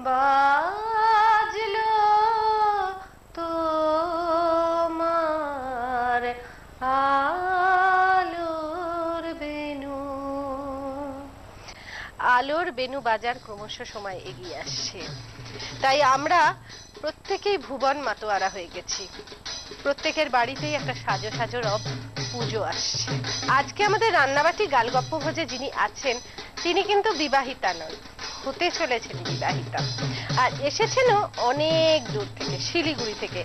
বাজলো তোমার আলোর বেনু। আলোর বেনু বাজার ক্রমশ সময় এগিয়ে আসছে, তাই আমরা প্রত্যেকেই ভুবন মাতোয়ারা হয়ে গেছি। প্রত্যেকের বাড়িতেই একটা সাজো সাজো রব পুজো আসছে। আজকে আমাদের রান্নাবাটি গালগপ্প ভোজে যিনি আছেন তিনি কিন্তু বিবাহিতা নন, হতে চলেছেন বিবাহিতা, আর এসেছেনও অনেক দূর থেকে, শিলিগুড়ি থেকে।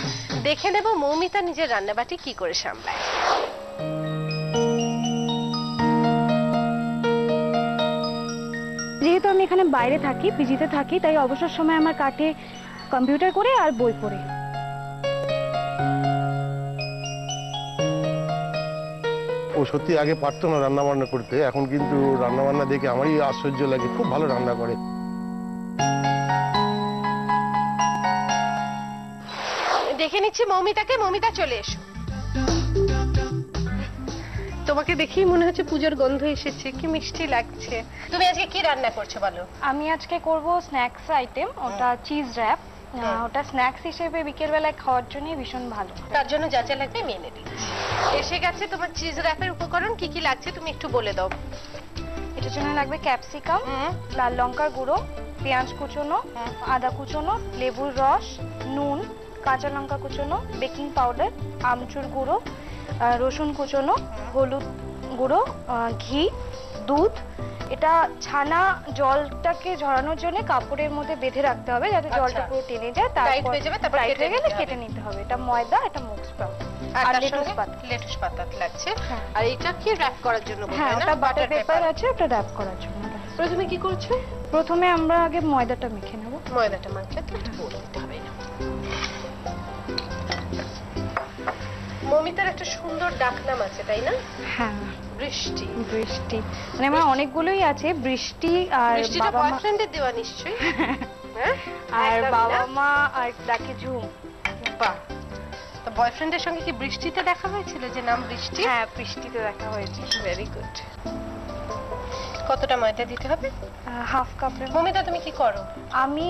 দেখে নেব মৌমিতা নিজের রান্নাবাটি কি করে সামলায়। যেহেতু আমি এখানে বাইরে থাকি, পিজিতে থাকি, তাই অবসর সময় আমার কাটে কম্পিউটার করে আর বই পড়ে। ও সত্যি আগে পারতো না রান্না বান্না করতে, এখন কিন্তু রান্না বান্না দেখে আমারই আশ্চর্য লাগে, খুব ভালো রান্না করে। দেখে নিচ্ছি মৌমিতাকে। মৌমিতা চলে এসো। তোমাকে দেখেই মনে হচ্ছে পুজোর গন্ধ এসেছে, কি মিষ্টি লাগছে। তুমি আজকে কি রান্না করছো বলো? আমি আজকে করব স্ন্যাক্স আইটেম, ওটা চিজ র্যাপ। ওটা স্ন্যাক্স হিসেবে বিকেল বেলায় খাওয়ার জন্য ভীষণ ভালো। তার জন্য যা যা লাগবে আমি এনে দিচ্ছি। এসে গেছে তোমার চিজ র্যাপের উপকরণ। কি কি লাগছে তুমি একটু বলে দাও। এটার জন্য লাগবে ক্যাপসিকাম, লাল লঙ্কার গুঁড়ো, পেঁয়াজ কুচোনো, আদা কুচোনো, লেবুর রস, নুন, কাঁচা লঙ্কা কুচোনো, বেকিং পাউডার, আমচুর গুঁড়ো, রসুন কুচোনো, হলুদ গুঁড়ো, ঘি, দুধ। এটা ছানা জলটাকে ঝরানোর জন্য কাপড়ের মধ্যে বেঁধে রাখতে হবে যাতে জলটা পুরো টেনে যায়। তারপর টাইট হয়ে গেলে কেটে নিতে হবে। এটা ময়দা, এটা মুগ স্প্রাউট আর লেটুস পাতা লাগছে। আর এটা কি র‍্যাপ করার জন্য? হ্যাঁ, ওটা বাটার পেপার আছে, ওটা র‍্যাপ করার জন্য। প্রথমে কি করছো? প্রথমে আমরা আগে ময়দাটা মেখে নেব। ময়দাটা মাখলে তো একটু বড় দিতে হবে না। মৌমিতার একটা সুন্দর ডাকনাম আছে তাই না? হ্যাঁ, বৃষ্টি। বৃষ্টি মানে আমার অনেকগুলোই আছে, বৃষ্টি। আর বাবা মা বয়ফ্রেন্ডের দেওয়া নিশ্চয়ই। হ্যাঁ, আর বাবা মা আর ডাকে ঝুম। বাহ, তো বয়ফ্রেন্ডের সঙ্গে কি বৃষ্টিতে দেখা হয়েছিল যে নাম বৃষ্টি? হ্যাঁ, বৃষ্টিতে দেখা হয়েছে। Very good. কতটা ময়দা দিতে হবে? হাফ কাপের। মৌমিতা তুমি কি করো? আমি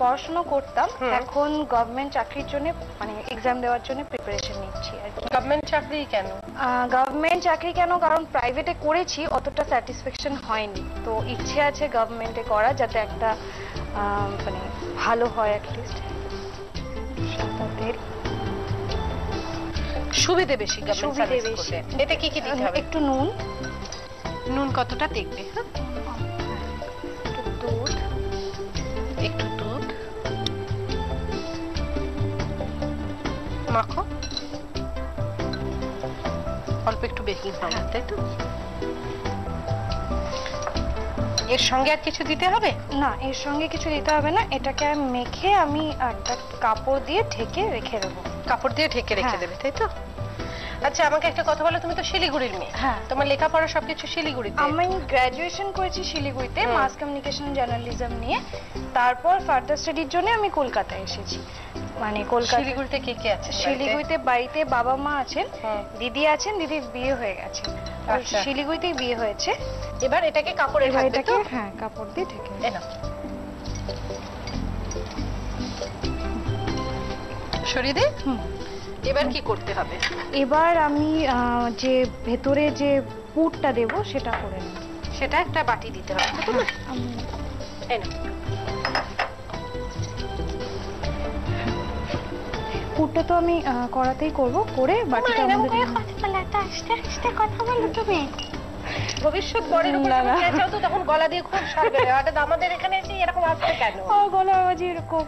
পড়াশোনা করতাম, এখন গভর্নমেন্ট চাকরির জন্য মানে এক্সাম দেওয়ার জন্য প্রিপারেশন নিচ্ছি আর কি। গভর্নমেন্ট চাকরি কেন? গভর্নমেন্ট চাকরি কেন, কারণ প্রাইভেটে করেছি, অতটা স্যাটিসফ্যাকশন হয়নি। তো ইচ্ছে আছে গভর্নমেন্টে করা, যাতে একটা মানে ভালো হয় অ্যাটলিস্ট। সুবিধে বেশি গভর্নমেন্ট সার্ভিস করতে। এতে কি কি দিতে হবে? একটু নুন। নুন কতটা দেখবে? দুধ, একটু দুধ মাখো, অল্প একটু বেকিং পাউডার, তাই তো? এর সঙ্গে আর কিছু দিতে হবে না? এর সঙ্গে কিছু দিতে হবে না। এটাকে মেখে আমি একটা কাপড় দিয়ে ঢেকে রেখে দেবো। কাপড় দিয়ে ঢেকে রেখে দেবে, তাই তো? আচ্ছা, আমাকে একটা কথা বলো, তুমি তো শিলিগুড়ির মেয়ে। হ্যাঁ। তোমার লেখাপড়া সবকিছু শিলিগুড়িতে? আমি গ্র্যাজুয়েশন করেছি শিলিগুড়িতে মাস কমিউনিকেশন জার্নালিজম নিয়ে। তারপর ফার্দার স্টাডির জন্য আমি কলকাতায় এসেছি। মানে কলকাতা। শিলিগুড়িতে কে কে আছে? শিলিগুড়িতে বাড়িতে বাবা মা আছেন, দিদি আছেন, দিদির বিয়ে হয়ে গেছে। শিলিগুড়িতেই বিয়ে হয়েছে। এবার এটাকে কাপড়ে ঢাকবে তো? হ্যাঁ, কাপড় দিয়ে ঢেকে। সরিয়ে দে। এবার কি করতে হবে? এবার আমি যে ভেতরে যে পুরটা দেব সেটা করে নেব। সেটা একটা বাটি দিতে হবে তো না? পুরটা তো আমি কড়াতেই করব, করে বাটিটা মধ্যে আস্তে আস্তে কথা বলো তুমি। ভবিষ্যৎ বরের উপর তুমি চাও তো তখন গলা দিয়ে খুব সারবে। হঠাৎ আমাদের এখানে এসে এরকম আসছে কেন? গলা আওয়াজ এরকম।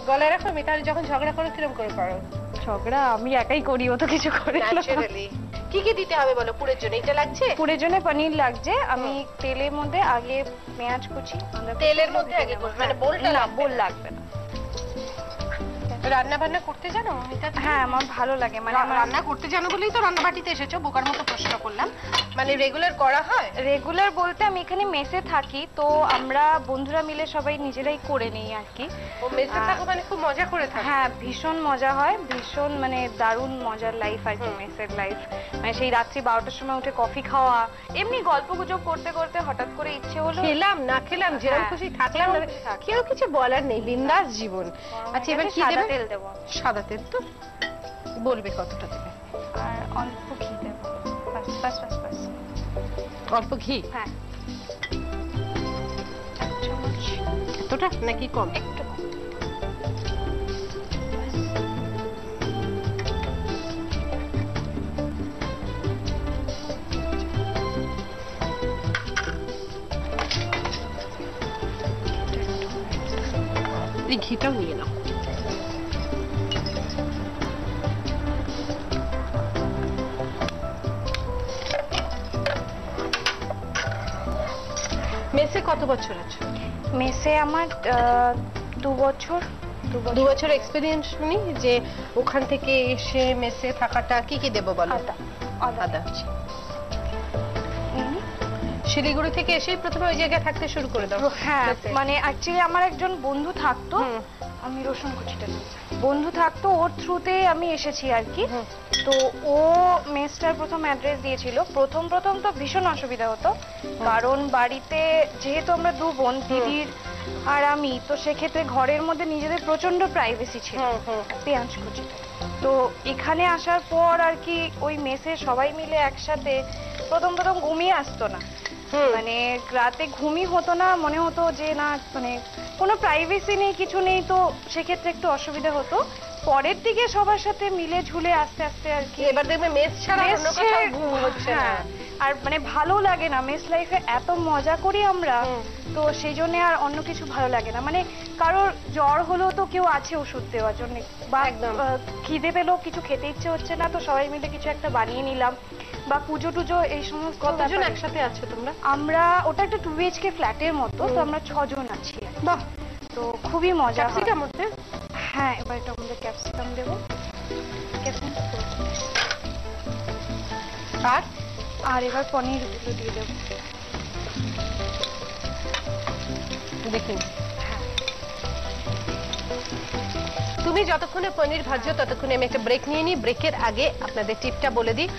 গলা এরকমই? তাহলে যখন ঝগড়া করো কিরকম করে করো? ঝগড়া আমি একাই করি, ও তো কিছু করে না। ন্যাচারালি। কি কি দিতে হবে বলো পুরের জন্য? এটা লাগছে? পুরের জন্য পনির লাগছে। আমি তেলের মধ্যে আগে পেঁয়াজ কুচি। তেলের মধ্যে আগে করব মানে বোলটা? না, বোল লাগবে না। রান্না বান্না করতে জানো মৌমিতা? হ্যাঁ আমার ভালো লাগে, মানে আমার রান্না করতে জানো বলেই তো রান্নাবাটিতে এসেছো, বোকার মতো প্রশ্ন করলাম। মানে রেগুলার করা হয়? রেগুলার বলতে আমি এখানে মেসে থাকি, তো আমরা বন্ধুরা মিলে সবাই নিজেরাই করে নেই আর কি। ও মেসে থাকো মানে খুব মজা করে থাকো? হ্যাঁ ভীষণ মজা হয়, ভীষণ মানে দারুণ মজার লাইফ আর কি মেসের লাইফ। মানে সেই রাত্রি 12টার সময় উঠে কফি খাওয়া, এমনি গল্প গুজব করতে করতে হঠাৎ করে ইচ্ছে হলো খেলাম না খেলাম যেরকম খুশি থাকলাম, কেউ কিছু বলার নেই, বিন্দাস জীবন। আচ্ছা এবার কি সাদা দেবে? তেল দেবো। সাদা তেল তো বলবে কতটা দেবে? আর অল্প ঘি দেবো, বাস বাস বাস বাস। অল্প ঘি? হ্যাঁ 1 চামচ। এতটা নাকি কম? একটু কম। এই ঘিটাও নিয়ে নাও। মেসে কত বছর আছো? মেসে আমার 2 বছর। 2 বছর এক্সপেরিয়েন্স শুনি, যে ওখান থেকে এসে মেসে থাকাটা কি কি দেবো বলো? আদা আদা। শিলিগুড়ি থেকে এসেই প্রথমে ওই জায়গায় থাকতে শুরু করে দাও? হ্যাঁ মেসে? মানে অ্যাকচুয়ালি আমার একজন বন্ধু থাকতো, আমি রসুন কুচিটা দিই। বন্ধু থাকতো, ওর থ্রুতে আমি এসেছি আর কি। তো ও মেসটার প্রথম অ্যাড্রেস দিয়েছিল। প্রথম তো ভীষণ অসুবিধা হতো, কারণ বাড়িতে যেহেতু আমরা 2 বোন, দিদির আর আমি, তো সেক্ষেত্রে ঘরের মধ্যে নিজেদের প্রচন্ড প্রাইভেসি ছিল। পেঁয়াজ কুচিটা তো এখানে আসার পর আর কি ওই মেসে সবাই মিলে একসাথে প্রথম ঘুমিয়ে আসতো না, মানে রাতে ঘুমই হতো না, মনে হতো যে না মানে কোনো প্রাইভেসি নেই, কিছু নেই, তো সেক্ষেত্রে একটু অসুবিধা হতো। পরের দিকে সবার সাথে মিলে ঝুলে আস্তে আস্তে আর কি এবার দেখবে মেস ছাড়া অন্য কোথাও ঘুম হচ্ছে না। আর মানে ভালো লাগে না, মেস লাইফে এত মজা করি আমরা, তো সেই জন্য আর অন্য কিছু ভালো লাগে না। মানে কারোর জ্বর হলো তো কেউ আছে ওষুধ দেওয়ার জন্য, বা খিদে পেলো কিছু খেতে ইচ্ছে হচ্ছে না, তো সবাই মিলে কিছু একটা বানিয়ে নিলাম, বা পুজো টুজো এই সমস্ত। কতজন একসাথে আছো তোমরা? আমরা ওটা একটা 2 BHK ফ্ল্যাটের মতো, তো আমরা 6 জন আছি। বাহ, তো খুবই মজা হয়। ক্যাপসিকাম হচ্ছে? হ্যাঁ এবার এটা আমাদের ক্যাপসিকাম দেবো। আর এবার পনির গুলো দিয়ে দেবো। দেখুন তুমি যতক্ষণে পনির ভাজছো ততক্ষণে আমি একটা ব্রেক নিয়ে নিই। ব্রেকের আগে আপনাদের টিপটা বলে দিই,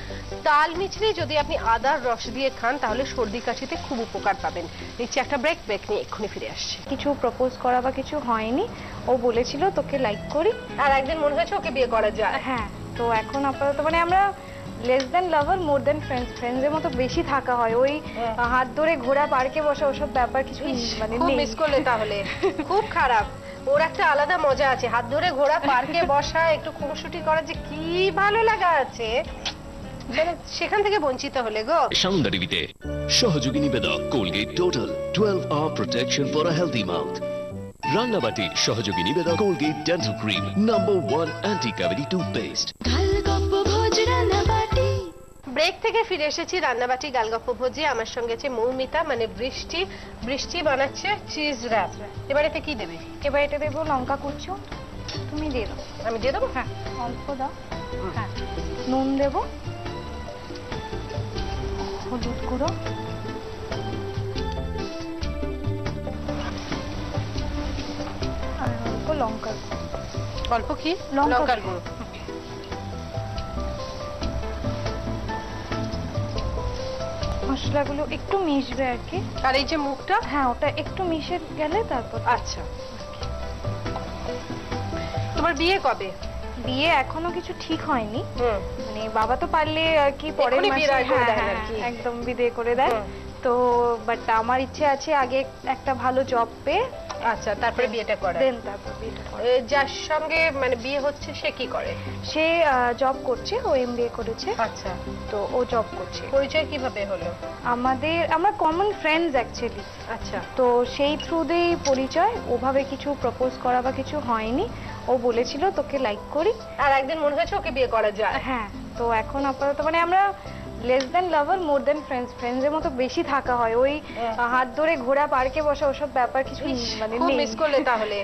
তাল মিছরি যদি আপনি আদার রস দিয়ে খান তাহলে সর্দি কাশিতে খুব উপকার পাবেন। নিচে একটা ব্রেক নিয়ে এক্ষুনি ফিরে আসছে। কিছু প্রপোজ করা বা কিছু হয়নি, ও বলেছিল তোকে লাইক করি, আর একদিন মনে হয়েছে ওকে বিয়ে করা যায়। হ্যাঁ তো এখন আপাতত মানে আমরা লেস দেন লাভার মোর দেন ফ্রেন্ডস, ফ্রেন্ডসের মতো বেশি থাকা হয়। ওই হাত ধরে ঘোড়া পার্কে বসা ওসব ব্যাপার কিছু মানে খুব মিস করলে তাহলে, খুব খারাপ। ওর একটা আলাদা মজা আছে, হাত ধরে ঘোড়া পার্কে বসা, একটু খুনসুটি করা যে কি ভালো লাগা আছে, সেখান থেকে বঞ্চিত হলে গো। সৌন্দর্যবিতে সহযোগী নিবেদক Colgate total 12 hour protection for a healthy mouth. রান্নাবাটি সহযোগী নিবেদক Colgate dental cream, number 1 anti cavity toothpaste. Break থেকে ফিরে এসেছি রান্নাবাটি গালগপ্প ভোজে। আমার সঙ্গে আছে মৌমিতা, মানে বৃষ্টি। বৃষ্টি বানাচ্ছে চিজ র্যাপ। এবার এতে কি দেবে? এবার এটা দেবো লঙ্কা কুচো, তুমি দিয়ে দাও। আমি দিয়ে দেবো? হ্যাঁ অল্প দাও। হ্যাঁ নুন দেবো, হলুদ গুঁড়ো, আর অল্প লঙ্কার গুঁড়ো। অল্প কি? লঙ্কার লঙ্কার গুঁড়ো। মশলাগুলো একটু মিশবে আর কি। আর এই যে মুখটা? হ্যাঁ ওটা একটু মিশে গেলে তারপর। আচ্ছা, তোমার বিয়ে কবে? বিয়ে এখনো কিছু ঠিক হয়নি, মানে বাবা তো পারলে আর কি পরের এখনই মাসে বিদায় করে দেয় হ্যাঁ, আর কি। একদম বিদায় করে দেয়। তো বাট আমার ইচ্ছে আছে আগে একটা ভালো জব পেয়ে আচ্ছা তারপরে বিয়েটা করা। দেন তারপর বিয়েটা করা। যার সঙ্গে মানে বিয়ে হচ্ছে সে কি করে? সে জব করছে, ও MBA করেছে। আচ্ছা, তো ও জব করছে। পরিচয় কিভাবে হলো? আমরা কমন ফ্রেন্ডস অ্যাকচুয়ালি। আচ্ছা, তো সেই থ্রুতেই পরিচয়, ওভাবে কিছু প্রপোজ করা বা কিছু হয়নি। ও বলেছিল তোকে লাইক করি, আর একদিন মনে হয়েছে ওকে বিয়ে করা যায়। হ্যাঁ। তো এখন আপাতত মানে আমরা লেস দেন লাভার মোর দেন ফ্রেন্ডস, ফ্রেন্ডসের মতো বেশি থাকা হয়। ওই হাত ধরে ঘোরা, পার্কে বসা, ওসব ব্যাপার কিছু মানে খুব নেই। মিস করলে তাহলে,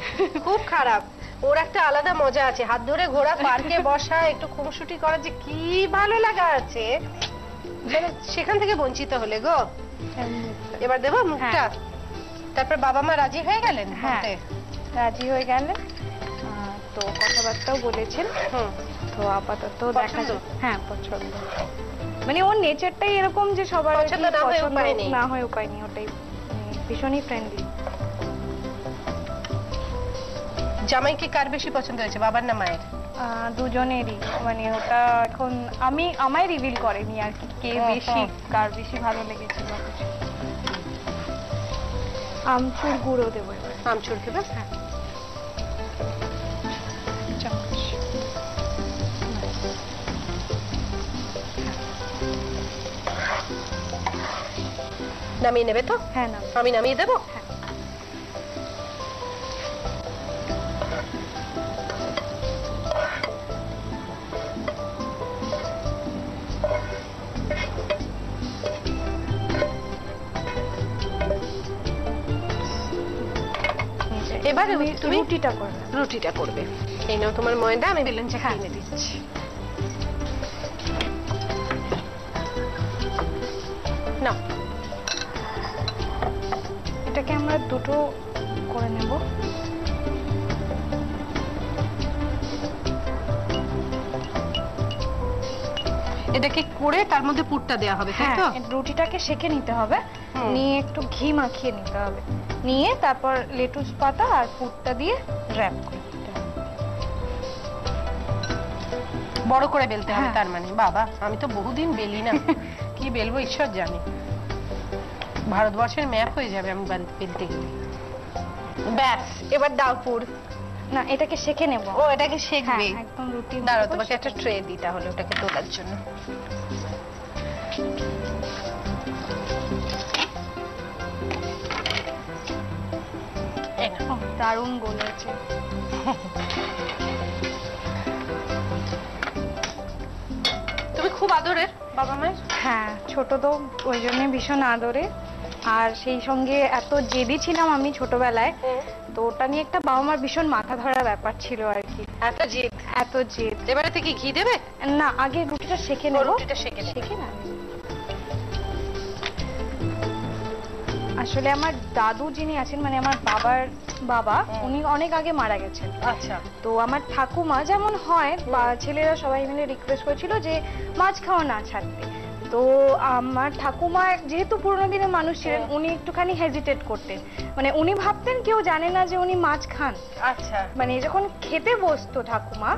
খুব খারাপ। ওর একটা আলাদা মজা আছে, হাত ধরে ঘোরা, পার্কে বসা, একটু খুনসুটি করা, যে কি ভালো লাগা আছে, মানে সেখান থেকে বঞ্চিত হলে গো। এবার দেবো মুখটা? তারপর বাবা মা রাজি হয়ে গেলেন? হ্যাঁ, রাজি হয়ে গেলেন, তো কথাবার্তাও বলেছেন। তো আপাতত দেখা পছন্দ? হ্যাঁ পছন্দ, মানে ওর নেচারটাই এরকম যে সবার আর কি পছন্দ না হয়ে পছন্দ উপায় নেই। না হয় উপায় নেই, ওটাই ভীষণই ফ্রেন্ডলি। জামাইকে কার বেশি পছন্দ হয়েছে, বাবার না মায়ের? দুজনেরই, মানে ওটা এখন আমায় রিভিল করেনি আর কি, কে বেশি কার বেশি ভালো লেগেছে বা কিছু। আমচুর গুঁড়ো দেবো এবার। আমচুর দেবে? হ্যাঁ, চামচ। নামিয়ে নেবে তো? হ্যাঁ না, আমি নামিয়ে দেবো? হ্যাঁ। এবার তুমি রুটিটা করবে। রুটিটা করবে। এই নাও তোমার ময়দা, আমি বেলুন চাকা এনে দিচ্ছি। নাও, এটাকে আমরা দুটো করে নেব। এটাকে করে তার মধ্যে পুরটা দেওয়া হবে, তাই হ্যাঁ, তো? রুটিটাকে সেঁকে নিতে হবে, নিয়ে একটু ঘি মাখিয়ে নিতে হবে, নিয়ে তারপর লেটুস পাতা আর পুরটা দিয়ে র‍্যাপ করে দিতে হবে। বড় করে বেলতে হবে হ্যাঁ। তার মানে? বাবা, আমি তো বহুদিন বেলি না, কি বেলবো ঈশ্বর জানে। ভারতবর্ষের ম্যাপ হয়ে যাবে আমি বেলতে গেলে। ব্যাস, এবার দাও পুর। না, এটাকে সেঁকে নেব। ও, এটাকে শেখবে? হ্যাঁ, একদম রুটি। দাঁড়াও, তোমাকে একটা ট্রে দিই তাহলে ওটাকে তোলার জন্য। এই নাও। দারুণ গলেছে। তুমি খুব আদরের বাবা মায়ের? হ্যাঁ, ছোট তো ওই জন্য ভীষণ আদরে, আর সেই সঙ্গে এত জেদি ছিলাম আমি ছোটবেলায়, তো ওটা নিয়ে একটা বাবা মার ভীষণ মাথা ধরা ব্যাপার ছিল আর কি। এত জিদ? এত জেদ। এবারে থেকে ঘি দেবে? না, আগে রুটিটা সেঁকে ও, নেব। রুটিটা সেঁকে নেবে। সেঁকে না, আসলে আমার দাদু যিনি আছেন, মানে আমার বাবার বাবা, উনি অনেক আগে মারা গেছেন। আচ্ছা। তো আমার ঠাকুমা যেমন হয়, বা ছেলেরা সবাই মিলে রিকোয়েস্ট করেছিল যে মাছ খাওয়া না ছাড়তে। তো আমার ঠাকুমা যেহেতু পুরোনো দিনের মানুষ ছিলেন, উনি একটুখানি হেজিটেট করতেন, মানে উনি ভাবতেন কেউ জানে না যে উনি মাছ খান। আচ্ছা। মানে যখন খেতে বসতো ঠাকুমা,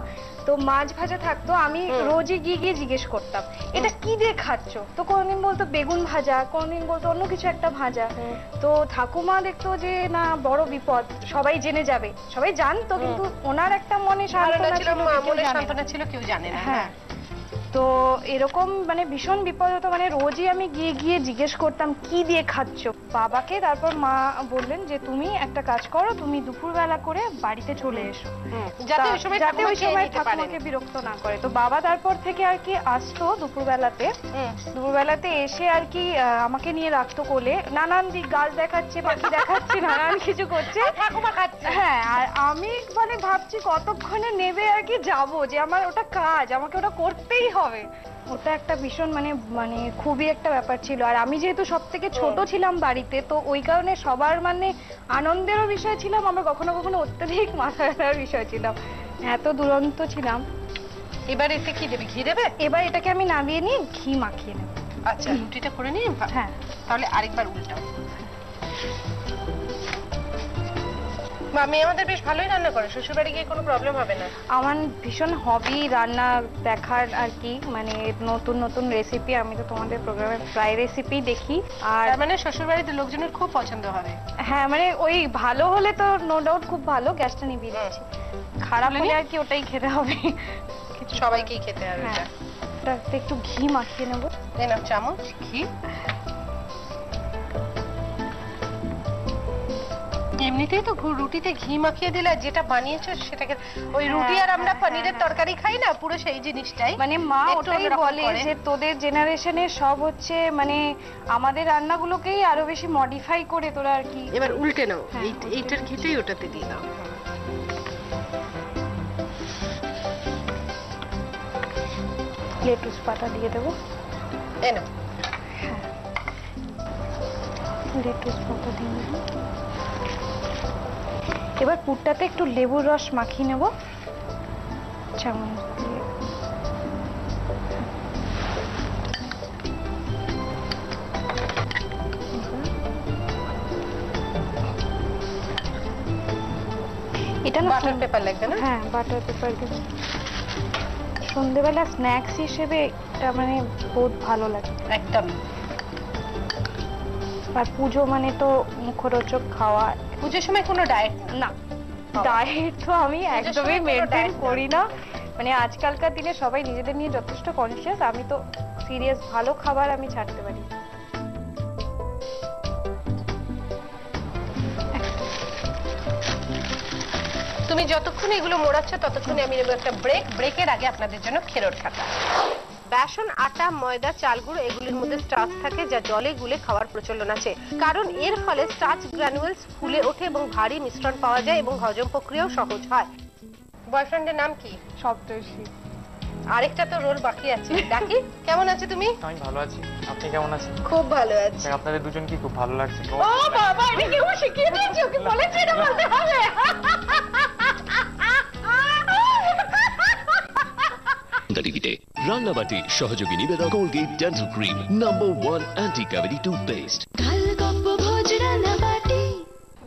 তো মাছ ভাজা থাকতো, আমি রোজই গিয়ে গিয়ে জিজ্ঞেস করতাম এটা কি দিয়ে খাচ্ছ, তো কোনদিন বলতো বেগুন ভাজা, কোনদিন বলতো অন্য কিছু একটা ভাজা। তো ঠাকুমা দেখতো যে না, বড় বিপদ, সবাই জেনে যাবে, সবাই জানতো, কিন্তু ওনার একটা মনে সান্ত্বনা ছিল, মনে সান্ত্বনা ছিল, কেউ জানে না। হ্যাঁ, তো এরকম মানে ভীষণ বিপদ হতো, মানে রোজই আমি গিয়ে গিয়ে জিজ্ঞেস করতাম কি দিয়ে খাচ্ছ বাবাকে। তারপর মা বললেন যে তুমি একটা কাজ করো, তুমি দুপুরবেলা করে বাড়িতে চলে এসো, যাতে ওই সময় ঠাকুমাকে বিরক্ত না করে। তো বাবা তারপর থেকে আর কি আসতো দুপুরবেলাতে এসে আর কি আমাকে নিয়ে রাখতো কোলে, নানান দিক, গাছ দেখাচ্ছে, পাখি দেখাচ্ছে, নানান কিছু করছে, ঠাকুমা খাচ্ছে। হ্যাঁ, আর আমি মানে ভাবছি কতক্ষণে নেবে আর কি যাবো, যে আমার ওটা কাজ, আমাকে ওটা করতেই হবে। ওটা একটা ভীষণ মানে মানে খুবই একটা ব্যাপার ছিল। আর আমি যেহেতু সব থেকে ছোট ছিলাম বাড়িতে, তো ওই কারণে সবার মানে আনন্দেরও বিষয় ছিলাম, আমার কখনো কখনো অত্যধিক মাথা ব্যথার বিষয় ছিলাম, এত দুরন্ত ছিলাম। এবার এতে কি দেবে? ঘি দেবে? এবার এটাকে আমি নামিয়ে নিয়ে ঘি মাখিয়ে নেব। আচ্ছা, রুটিটা করে নিয়ে হ্যাঁ, তাহলে আরেকবার উল্টাও। মামি আমাদের বেশ ভালোই রান্না করে, শ্বশুর বাড়ি গিয়ে কোনো প্রবলেম হবে না। আমার ভীষণ হবি রান্না দেখার আর কি, মানে নতুন নতুন রেসিপি, আমি তো তোমাদের প্রোগ্রামে প্রায় রেসিপি দেখি। আর মানে শ্বশুর বাড়িতে লোকজনের খুব পছন্দ হবে। হ্যাঁ, মানে ওই ভালো হলে তো নো ডাউট খুব ভালো, গ্যাসটা নিভিয়ে দিচ্ছি, খারাপ হলে আর কি ওটাই খেতে হবে, সবাইকেই খেতে হবে। হ্যাঁ, ওটাতে একটু ঘি মাখিয়ে নেবো। এই নাও চামচ ঘি। এমনিতেই তো রুটিতে ঘি মাখিয়ে দিলে, যেটা বানিয়েছো সেটাকে ওই রুটি আর আমরা পনিরের তরকারি খাই না, পুরো সেই জিনিসটাই। মানে মা একটু ওটাই অন্যরকম বলে করে। যে তোদের জেনারেশনে সব হচ্ছে মানে আমাদের রান্নাগুলোকেই আরো বেশি মডিফাই করে তোরা আর কি। এবার উল্টে নাও, হ্যাঁ, এইটার ঘিটাই ওটাতে দিয়ে দাও। লেটুস পাতা দিয়ে দেবো। এই নাও। লেটুস পাতা দিয়ে দেবো। এবার পুরটাতে একটু লেবুর রস মাখিয়ে নেব চামচ দিয়ে। এটা না বাটার পেপার লাগবে না? হ্যাঁ, বাটার পেপার দেবো। সন্ধেবেলা স্ন্যাক্স হিসেবে এটা মানে বহুত ভালো লাগে একদম। আর পুজো মানে তো মুখরোচক খাওয়া। পুজোর সময় কোনো ডায়েট না, ডায়েট তো আমি একদমই সময় কোনো মেনটেন diet না। করি না। মানে আজকালকার দিনে সবাই নিজেদের নিয়ে যথেষ্ট কনসিয়াস, আমি তো সিরিয়াস ভালো খাবার আমি ছাড়তে পারি। তুমি যতক্ষণ এগুলো মোড়াচ্ছ ততক্ষণ আমি নেব একটা ব্রেক। ব্রেকের আগে আপনাদের জন্য খেরোর খাতা। বেসন, আটা, ময়দা, চাল গুঁড়ো এগুলির মধ্যে স্টার্চ থাকে, যা জলে গুলে খাওয়ার প্রচলন আছে। কারণ এর ফলে স্টার্চ গ্রানুয়েলস ফুলে ওঠে এবং ভারী মিশ্রণ পাওয়া যায় এবং হজম প্রক্রিয়াও সহজ হয়। বয়ফ্রেন্ডের নাম কি? সপ্তর্ষি। আরেকটা তো রোল বাকি আছে, ডাকি। কেমন আছো তুমি? আমি ভালো আছি, আপনি কেমন আছেন? খুব ভালো আছি। আপনাদের দুজন কি খুব ভালো লাগছে? ও বাবা, এটা কি ও শিখিয়ে দিয়েছে? ওকে বলেছে এটা বলতে হবে। টিভিতে রান্নাবাটি সহযোগী নিবেদক Colgate dental cream, number 1 anti cavity toothpaste.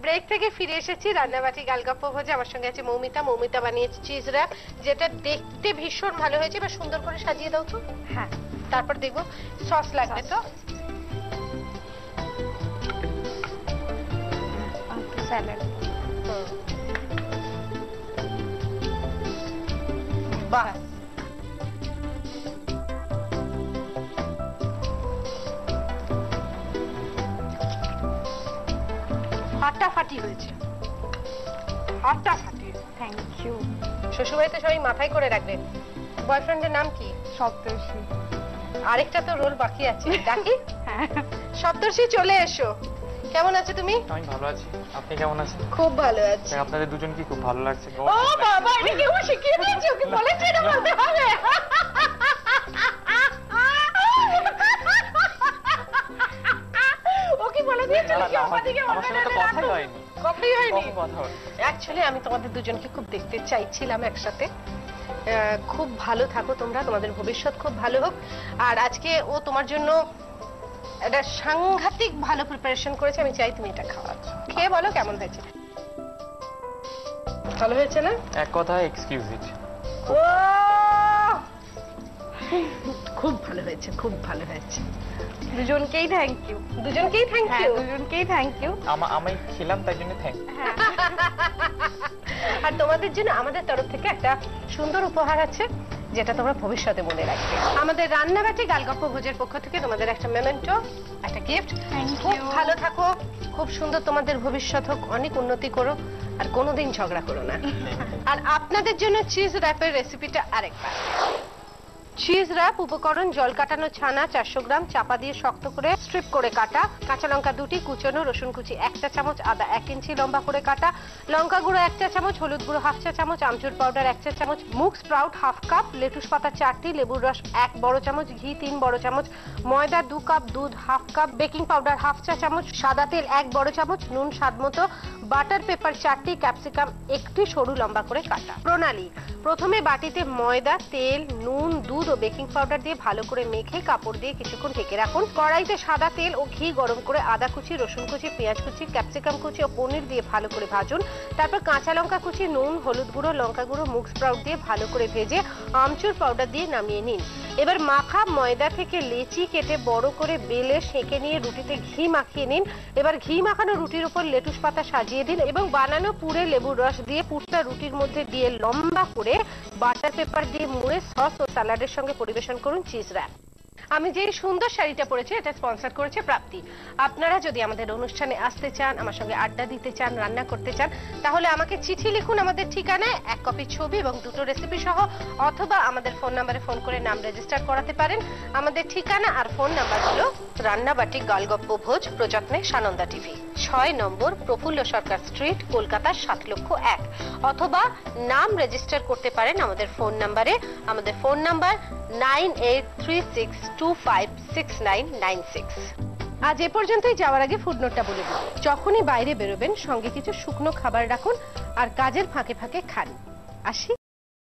Break থেকে ফিরে এসেছি। রান্নাবাটি গালগপ্প ভোজে আমার সঙ্গে আছে মৌমিতা। মৌমিতা বানিয়েছে চিজ র্যাপ, যেটা দেখতে ভীষণ ভালো হয়েছে। এবার সুন্দর করে সাজিয়ে দাও তো। হ্যাঁ, তারপর দেখবো সস লাগবে তো। একটু স্যালাড। বাহ, ফাটাফাটি হয়েছে, ফাটাফাটি। Thank you. শ্বশুরবাড়িতে সবাই মাথায় করে রাখবে। বয়ফ্রেন্ডের নাম কি? সপ্তর্ষি। আরেকটা তো রোল বাকি আছে, ডাকি। হ্যাঁ, সপ্তর্ষি চলে এসো। কেমন আছো তুমি? আমি ভালো আছি, আপনি কেমন আছেন? খুব ভালো আছি। আপনাদের দুজন কি খুব ভালো লাগছে? ও বাবা, এটা কি ও শিখিয়ে দিয়েছে? ওকে বলেছে এটা বলতে হবে। ও কি বলে দিয়েছে নাকি আমাদেরকে? আমার সঙ্গে তো কথাই হয়নি। কথাই হয়নি। কখন কথা হলো? অ্যাকচুয়ালি আমি তোমাদের দুজনকে খুব দেখতে চাইছিলাম একসাথে। খুব ভালো থাকো তোমরা, তোমাদের ভবিষ্যৎ খুব ভালো হোক। আর আজকে ও তোমার জন্য একটা সাংঘাতিক ভালো প্রিপারেশন করেছে, আমি চাই তুমি এটা খাওয়া। খেয়ে বলো কেমন হয়েছে। ভালো হয়েছে না? এক কথায় এক্সকিউজ ইট। ও খুব ভালো হয়েছে, খুব ভালো হয়েছে। দুজনকেই থ্যাংক ইউ। দুজনকেই থ্যাংক হ্যাঁ, ইউ। দুজনকেই থ্যাংক ইউ। আমি খেলাম তাই জন্য থ্যাংক। আর তোমাদের জন্য আমাদের তরফ থেকে একটা সুন্দর উপহার আছে, যেটা তোমরা ভবিষ্যতে মনে রাখবে। আমাদের রান্নাবাটি গালগপ্প ভোজের পক্ষ থেকে তোমাদের একটা মেমেন্টো, একটা গিফট। Thank খুব you. ভালো থাকো, খুব সুন্দর তোমাদের ভবিষ্যৎ হোক, অনেক উন্নতি করো, আর কোনোদিন ঝগড়া করো না। আর আপনাদের জন্য চিজ র্যাপের রেসিপিটা আরেকবার। চিজ র্যাপ উপকরণ: জল কাটানো ছানা 400 গ্রাম, চাপা দিয়ে শক্ত করে স্ট্রিপ করে কাটা, কাঁচা লঙ্কা 2টি কুচনো, রসুন কুচি 1 চা চামচ, আদা 1 ইঞ্চি লম্বা করে কাটা, লঙ্কা গুঁড়ো 1 চা চামচ, হলুদ গুঁড়ো 1/2 চা চামচ, আমচুর পাউডার 1 চা চামচ, মুগ স্প্রাউট 1/2 কাপ, লেটুস পাতা 4টি, লেবুর রস 1 বড় চামচ, ঘি 3 বড় চামচ, ময়দা 2 কাপ, দুধ 1/2 কাপ, বেকিং পাউডার 1/2 চা চামচ, সাদা তেল 1 বড় চামচ, নুন স্বাদ মতো, বাটার পেপার 4টি, ক্যাপসিকাম 1টি সরু লম্বা করে কাটা। প্রণালী: প্রথমে বাটিতে ময়দা, তেল, নুন, দুধ ও বেকিং পাউডার দিয়ে ভালো করে মেখে কাপড় দিয়ে কিছুক্ষণ ঢেকে রাখুন। কড়াইতে সাদা তেল ও ঘি গরম করে আদা কুচি, রসুন কুচি, পেঁয়াজ কুচি, ক্যাপসিকাম কুচি ও পনির দিয়ে ভালো করে ভাজুন। তারপর কাঁচা লঙ্কা কুচি, নুন, হলুদ গুঁড়ো, লঙ্কা গুঁড়ো, মুগ স্প্রাউট দিয়ে ভালো করে ভেজে আমচুর পাউডার দিয়ে নামিয়ে নিন। এবার মাখা ময়দা থেকে লেচি কেটে বড় করে বেলে সেঁকে নিয়ে রুটিতে ঘি মাখিয়ে নিন। এবার ঘি মাখানো রুটির উপর লেটুস পাতা সাজিয়ে দিন এবং বানানো পুরে লেবুর রস দিয়ে পুরটা রুটির মধ্যে দিয়ে লম্বা করে বাটার পেপার দিয়ে মুড়ে সস ও স্যালাডের সঙ্গে পরিবেশন করুন চিজ র্যাপ। আমি যে এই সুন্দর শাড়িটা পরেছি এটা স্পন্সর করেছে প্রাপ্তি। আপনারা যদি আমাদের অনুষ্ঠানে আসতে চান, আমার সঙ্গে আড্ডা দিতে চান, রান্না করতে চান, তাহলে আমাকে চিঠি লিখুন আমাদের ঠিকানায়, 1 কপি ছবি এবং 2টো রেসিপি সহ, অথবা আমাদের ফোন নাম্বারে ফোন করে নাম রেজিস্টার করাতে পারেন। আমাদের ঠিকানা আর ফোন নাম্বার হলো রান্নাবাটি গল্প ভোজ, প্রযত্নে সানন্দা টিভি, 6 নম্বর প্রফুল্ল সরকার স্ট্রিট, কলকাতা 7,01,000, অথবা নাম রেজিস্টার করতে পারেন আমাদের ফোন নাম্বারে। আমাদের ফোন নাম্বার 9836256996। আজ এ পর্যন্তই। যাওয়ার আগে ফুড নোটটা বলে দিই, যখনই বাইরে বেরোবেন সঙ্গে কিছু শুকনো খাবার রাখুন আর কাজের ফাঁকে ফাঁকে খান। আসি।